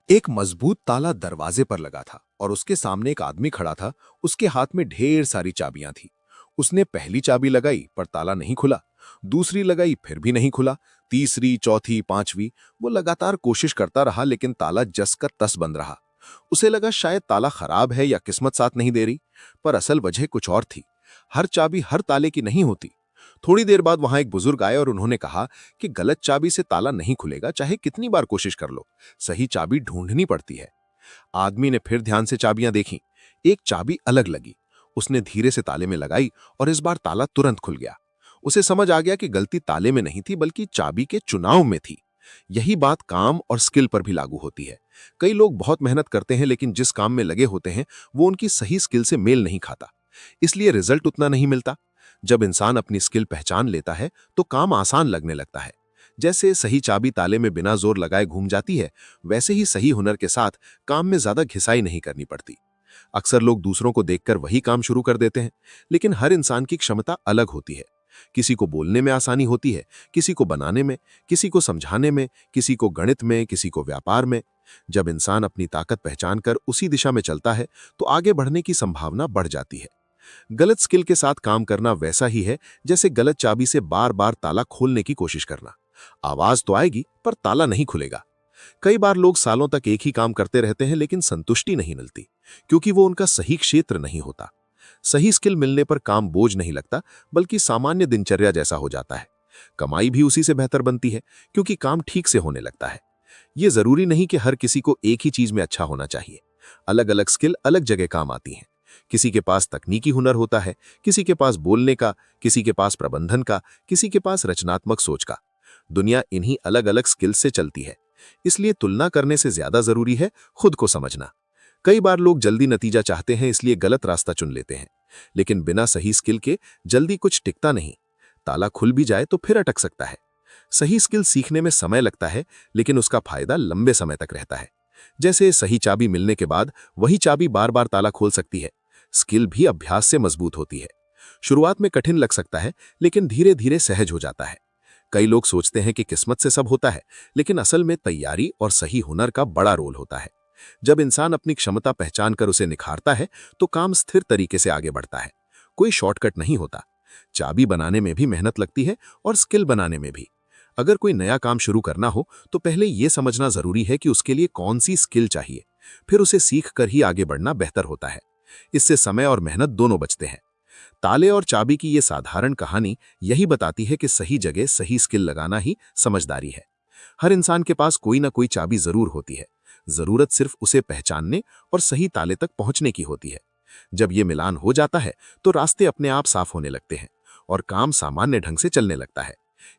एक मजबूत ताला दरवाजे पर लगा था और उसके सामने एक आदमी खड़ा था। उसके हाथ में ढेर सारी चाबियां थी। उसने पहली चाबी लगाई पर ताला नहीं खुला। दूसरी लगाई फिर भी नहीं खुला। तीसरी, चौथी, पांचवी। वो लगातार कोशिश करता रहा लेकिन ताला जस का तस बंद रहा। उसे लगा शायद ताला खराब है या किस्मत साथ नहीं दे रही, पर असल वजह कुछ और थी। हर चाबी हर ताले की नहीं होती। थोड़ी देर बाद वहां एक बुजुर्ग आए और उन्होंने कहा कि गलत चाबी से ताला नहीं खुलेगा, चाहे कितनी बार कोशिश कर लो। सही चाबी ढूंढनी पड़ती है। आदमी ने फिर ध्यान से चाबियां देखी। एक चाबी अलग लगी। उसने धीरे से ताले में लगाई और इस बार ताला तुरंत खुल गया। उसे समझ आ गया कि गलती ताले में नहीं थी बल्कि चाबी के चुनाव में थी। यही बात काम और स्किल पर भी लागू होती है। कई लोग बहुत मेहनत करते हैं लेकिन जिस काम में लगे होते हैं वो उनकी सही स्किल से मेल नहीं खाता, इसलिए रिजल्ट उतना नहीं मिलता। जब इंसान अपनी स्किल पहचान लेता है तो काम आसान लगने लगता है। जैसे सही चाबी ताले में बिना जोर लगाए घूम जाती है, वैसे ही सही हुनर के साथ काम में ज्यादा घिसाई नहीं करनी पड़ती। अक्सर लोग दूसरों को देखकर वही काम शुरू कर देते हैं, लेकिन हर इंसान की क्षमता अलग होती है। किसी को बोलने में आसानी होती है, किसी को बनाने में, किसी को समझाने में, किसी को गणित में, किसी को व्यापार में। जब इंसान अपनी ताकत पहचान कर उसी दिशा में चलता है तो आगे बढ़ने की संभावना बढ़ जाती है। गलत स्किल के साथ काम करना वैसा ही है जैसे गलत चाबी से बार बार ताला खोलने की कोशिश करना। आवाज तो आएगी पर ताला नहीं खुलेगा। कई बार लोग सालों तक एक ही काम करते रहते हैं लेकिन संतुष्टि नहीं मिलती, क्योंकि वो उनका सही क्षेत्र नहीं होता। सही स्किल मिलने पर काम बोझ नहीं लगता, बल्कि सामान्य दिनचर्या जैसा हो जाता है। कमाई भी उसी से बेहतर बनती है, क्योंकि काम ठीक से होने लगता है। ये जरूरी नहीं कि हर किसी को एक ही चीज में अच्छा होना चाहिए। अलग अलग स्किल अलग जगह काम आती हैं। किसी के पास तकनीकी हुनर होता है, किसी के पास बोलने का, किसी के पास प्रबंधन का, किसी के पास रचनात्मक सोच का। दुनिया इन्हीं अलग अलग स्किल्स से चलती है। इसलिए तुलना करने से ज्यादा जरूरी है खुद को समझना। कई बार लोग जल्दी नतीजा चाहते हैं इसलिए गलत रास्ता चुन लेते हैं, लेकिन बिना सही स्किल के जल्दी कुछ टिकता नहीं। ताला खुल भी जाए तो फिर अटक सकता है। सही स्किल सीखने में समय लगता है, लेकिन उसका फायदा लंबे समय तक रहता है। जैसे सही चाबी मिलने के बाद वही चाबी बार बार ताला खोल सकती है, स्किल भी अभ्यास से मजबूत होती है। शुरुआत में कठिन लग सकता है, लेकिन धीरे धीरे सहज हो जाता है। कई लोग सोचते हैं कि किस्मत से सब होता है, लेकिन असल में तैयारी और सही हुनर का बड़ा रोल होता है। जब इंसान अपनी क्षमता पहचान कर उसे निखारता है तो काम स्थिर तरीके से आगे बढ़ता है। कोई शॉर्टकट नहीं होता। चाबी बनाने में भी मेहनत लगती है और स्किल बनाने में भी। अगर कोई नया काम शुरू करना हो तो पहले यह समझना जरूरी है कि उसके लिए कौन सी स्किल चाहिए, फिर उसे सीख कर ही आगे बढ़ना बेहतर होता है। इससे समय और मेहनत दोनों बचते हैं। ताले और चाबी की ये साधारण कहानी यही बताती है कि सही जगह सही स्किल लगाना ही समझदारी है। हर इंसान के पास कोई ना कोई चाबी जरूर होती है। जरूरत सिर्फ उसे पहचानने और सही ताले तक पहुंचने की होती है। जब ये मिलान हो जाता है तो रास्ते अपने आप साफ होने लगते हैं और काम सामान्य ढंग से चलने लगता है।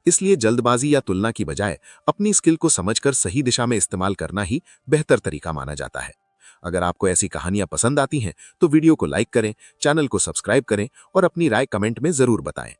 इसलिए जल्दबाजी या तुलना की बजाय अपनी स्किल को समझकर सही दिशा में इस्तेमाल करना ही बेहतर तरीका माना जाता है। अगर आपको ऐसी कहानियां पसंद आती हैं तो वीडियो को लाइक करें, चैनल को सब्सक्राइब करें और अपनी राय कमेंट में जरूर बताएं।